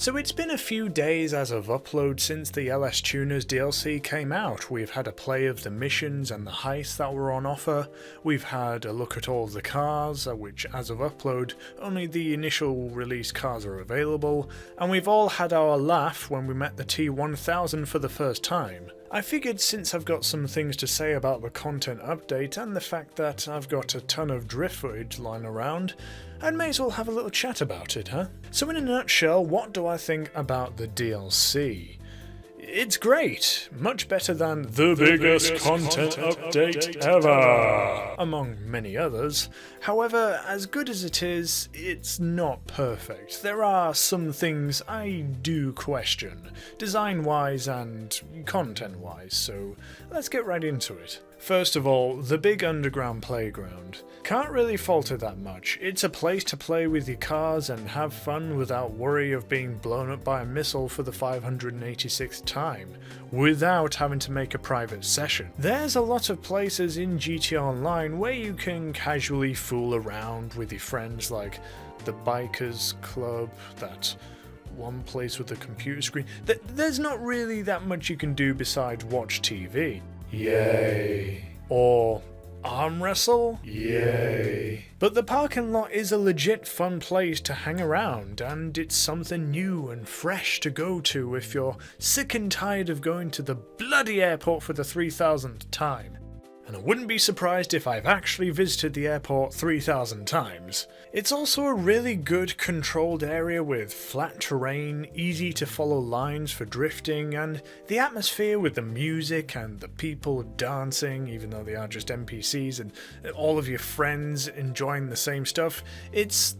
So it's been a few days as of upload since the LS Tuners DLC came out. We've had a play of the missions and the heists that were on offer, we've had a look at all of the cars, which as of upload only the initial release cars are available, and we've all had our laugh when we met the T1000 for the first time. I figured since I've got some things to say about the content update and the fact that I've got a ton of drift footage lying around, I may as well have a little chat about it, huh? So in a nutshell, what do I think about the DLC? It's great, much better than the biggest content update ever, among many others. However, as good as it is, it's not perfect. There are some things I do question, design-wise and content-wise, so let's get right into it. First of all, the big underground playground. Can't really fault it that much. It's a place to play with your cars and have fun without worry of being blown up by a missile for the 586th time, without having to make a private session. There's a lot of places in GTA Online where you can casually fool around with your friends, like the Bikers Club, that one place with a computer screen. There's not really that much you can do besides watch TV. Yay. Or arm wrestle? Yay. But the parking lot is a legit fun place to hang around, and it's something new and fresh to go to if you're sick and tired of going to the bloody airport for the 3000th time. And I wouldn't be surprised if I've actually visited the airport 3,000 times. It's also a really good controlled area with flat terrain, easy to follow lines for drifting, and the atmosphere with the music and the people dancing, even though they are just NPCs, and all of your friends enjoying the same stuff. It's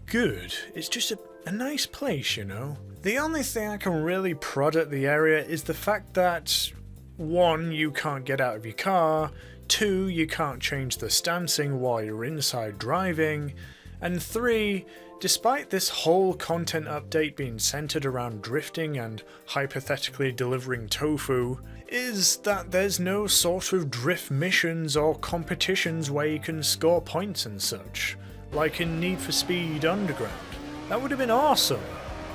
good. It's just a nice place, you know. The only thing I can really prod at the area is the fact that 1, you can't get out of your car, 2, you can't change the stancing while you're inside driving, and 3, despite this whole content update being centered around drifting and hypothetically delivering tofu, is that there's no sort of drift missions or competitions where you can score points and such, like in Need for Speed Underground. That would have been awesome.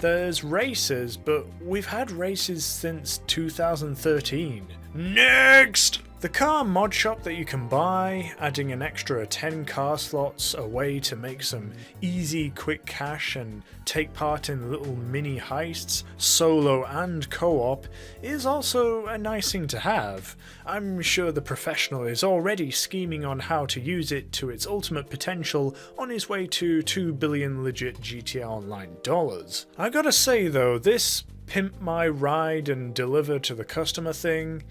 There's races, but we've had races since 2013. Next! The car mod shop that you can buy, adding an extra 10 car slots, a way to make some easy quick cash and take part in little mini heists, solo and co-op, is also a nice thing to have. I'm sure the professional is already scheming on how to use it to its ultimate potential on his way to 2 billion legit GTA Online dollars. I gotta say though, this pimp my ride and deliver to the customer thing,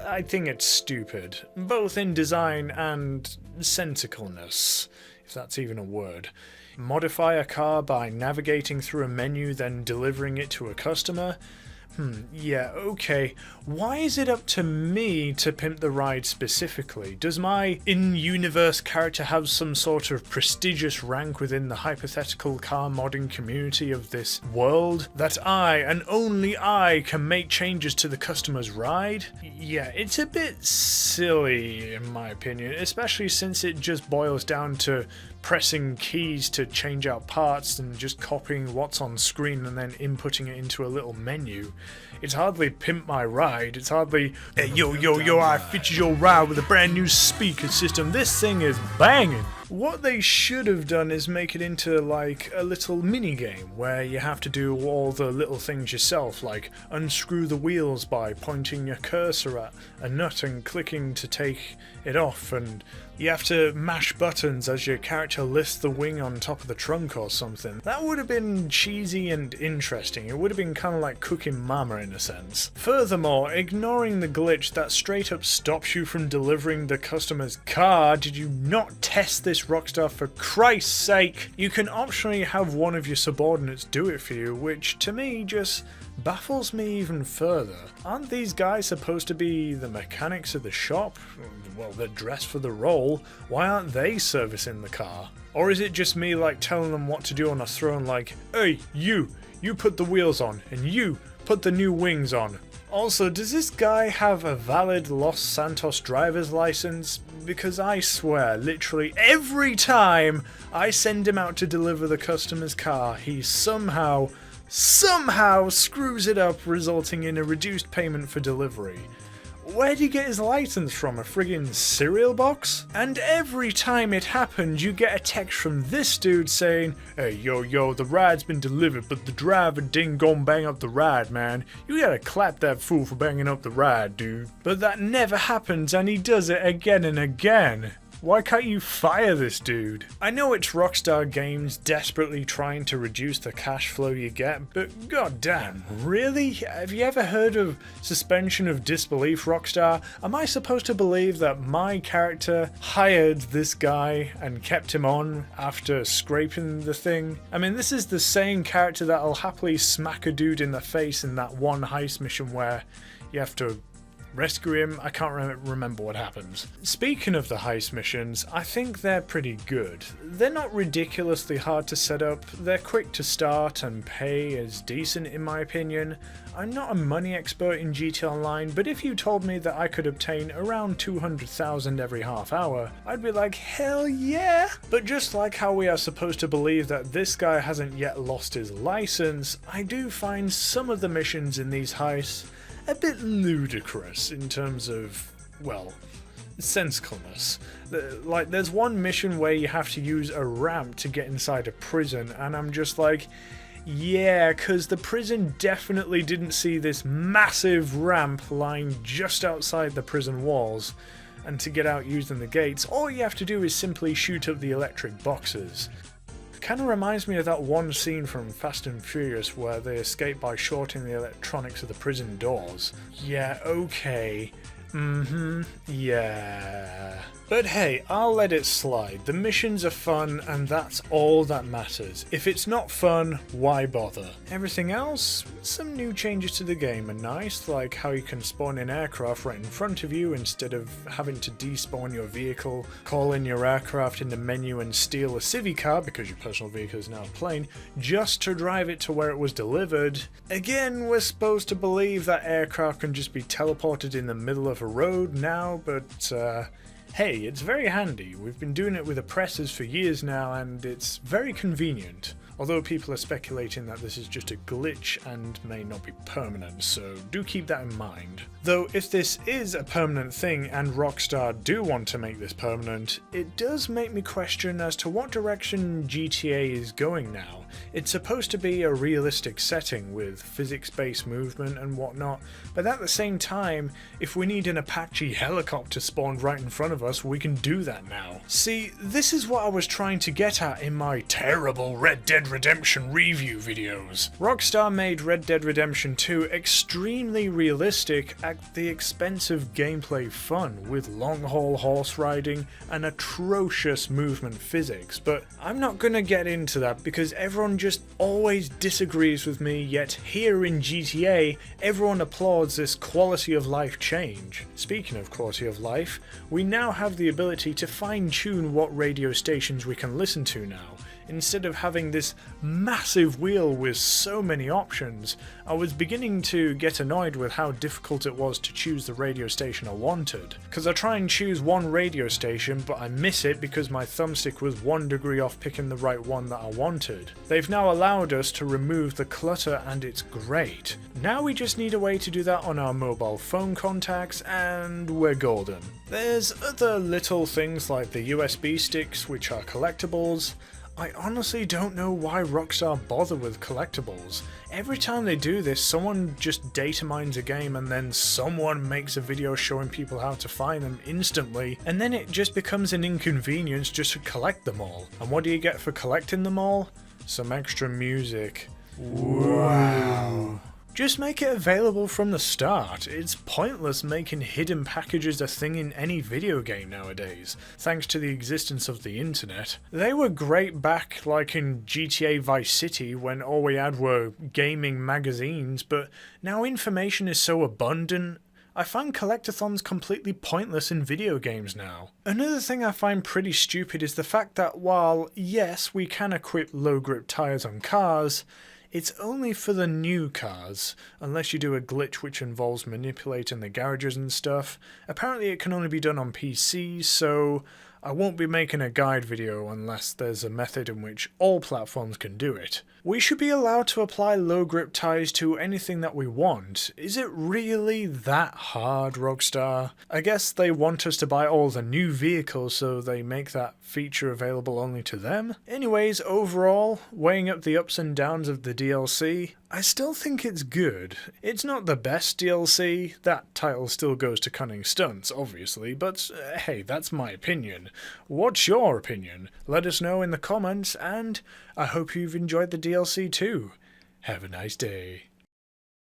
I think it's stupid, both in design and sensicalness, if that's even a word. Modify a car by navigating through a menu then delivering it to a customer? Yeah, okay. Why is it up to me to pimp the ride specifically? Does my in-universe character have some sort of prestigious rank within the hypothetical car modding community of this world that I, and only I, can make changes to the customer's ride? Yeah, it's a bit silly in my opinion, especially since it just boils down to pressing keys to change out parts and just copying what's on screen and then inputting it into a little menu. It's hardly pimp my ride, it's hardly, hey, yo, I fitted your ride with a brand new speaker system, this thing is banging. What they should have done is make it into like a little mini game where you have to do all the little things yourself, like unscrew the wheels by pointing your cursor at a nut and clicking to take it off, and you have to mash buttons as your character lifts the wing on top of the trunk or something. That would have been cheesy and interesting. It would have been kind of like Cooking Mama in a sense. Furthermore, ignoring the glitch that straight up stops you from delivering the customer's car, did you not test this Rockstar for Christ's sake? You can optionally have one of your subordinates do it for you, which to me just baffles me even further. Aren't these guys supposed to be the mechanics of the shop? Well, they're dressed for the role. Why aren't they servicing the car? Or is it just me like telling them what to do on a throne, like, hey, you put the wheels on, and you put the new wings on. Also, does this guy have a valid Los Santos driver's license? Because I swear, literally every time I send him out to deliver the customer's car, he somehow somehow screws it up, resulting in a reduced payment for delivery. Where'd he get his license from? A friggin' cereal box? And every time it happened, you get a text from this dude saying, "Hey, yo, the ride's been delivered, but the driver didn't go and bang up the ride, man. You gotta clap that fool for banging up the ride, dude." But that never happens, and he does it again and again. Why can't you fire this dude? I know it's Rockstar Games desperately trying to reduce the cash flow you get, but goddamn, really? Have you ever heard of suspension of disbelief, Rockstar? Am I supposed to believe that my character hired this guy and kept him on after scraping the thing? I mean, this is the same character that'll happily smack a dude in the face in that one heist mission where you have to rescue him. I can't remember what happens. Speaking of the heist missions, I think they're pretty good. They're not ridiculously hard to set up, they're quick to start, and pay is decent in my opinion. I'm not a money expert in GT Online, but if you told me that I could obtain around 200,000 every half hour, I'd be like, hell yeah! But just like how we are supposed to believe that this guy hasn't yet lost his license, I do find some of the missions in these heists a bit ludicrous in terms of, well, sensicalness. Like, there's one mission where you have to use a ramp to get inside a prison, and I'm just like, yeah, because the prison definitely didn't see this massive ramp lying just outside the prison walls, and to get out using the gates, all you have to do is simply shoot up the electric boxes. Kind of reminds me of that one scene from Fast and Furious where they escape by shorting the electronics of the prison doors. Yeah, okay. Yeah. But hey, I'll let it slide. The missions are fun, and that's all that matters. If it's not fun, why bother? Everything else? Some new changes to the game are nice, like how you can spawn an aircraft right in front of you instead of having to despawn your vehicle, call in your aircraft in the menu and steal a civvy car, because your personal vehicle is now a plane, just to drive it to where it was delivered. Again, we're supposed to believe that aircraft can just be teleported in the middle of a road now, but hey, it's very handy. We've been doing it with oppressors for years now, and it's very convenient. Although people are speculating that this is just a glitch and may not be permanent, so do keep that in mind. Though if this is a permanent thing and Rockstar do want to make this permanent, it does make me question as to what direction GTA is going now. It's supposed to be a realistic setting with physics-based movement and whatnot, but at the same time, if we need an Apache helicopter spawned right in front of us, we can do that now. See, this is what I was trying to get at in my terrible Red Dead Redemption review videos. Rockstar made Red Dead Redemption 2 extremely realistic at the expense of gameplay fun, with long-haul horse riding and atrocious movement physics, but I'm not gonna get into that because everyone just always disagrees with me, yet here in GTA, everyone applauds this quality of life change. Speaking of quality of life, we now have the ability to fine-tune what radio stations we can listen to now. Instead of having this massive wheel with so many options, I was beginning to get annoyed with how difficult it was to choose the radio station I wanted. Because I try and choose one radio station, but I miss it because my thumbstick was 1 degree off picking the right one that I wanted. They've now allowed us to remove the clutter, and it's great. Now we just need a way to do that on our mobile phone contacts, and we're golden. There's other little things like the USB sticks, which are collectibles. I honestly don't know why Rockstar bother with collectibles. Every time they do this, someone just data mines a game and then someone makes a video showing people how to find them instantly, and then it just becomes an inconvenience just to collect them all. And what do you get for collecting them all? Some extra music. Wow. Just make it available from the start. It's pointless making hidden packages a thing in any video game nowadays, thanks to the existence of the internet. They were great back like in GTA Vice City when all we had were gaming magazines, but now information is so abundant. I find collectathons completely pointless in video games now. Another thing I find pretty stupid is the fact that while, yes, we can equip low grip tyres on cars, it's only for the new cars, unless you do a glitch which involves manipulating the garages and stuff. Apparently it can only be done on PCs, so I won't be making a guide video unless there's a method in which all platforms can do it. We should be allowed to apply low grip ties to anything that we want. Is it really that hard, Rockstar? I guess they want us to buy all the new vehicles so they make that feature available only to them? Anyways, overall, weighing up the ups and downs of the DLC, I still think it's good. It's not the best DLC, that title still goes to Cunning Stunts, obviously, but hey, that's my opinion. What's your opinion? Let us know in the comments, and I hope you've enjoyed the DLC too. Have a nice day.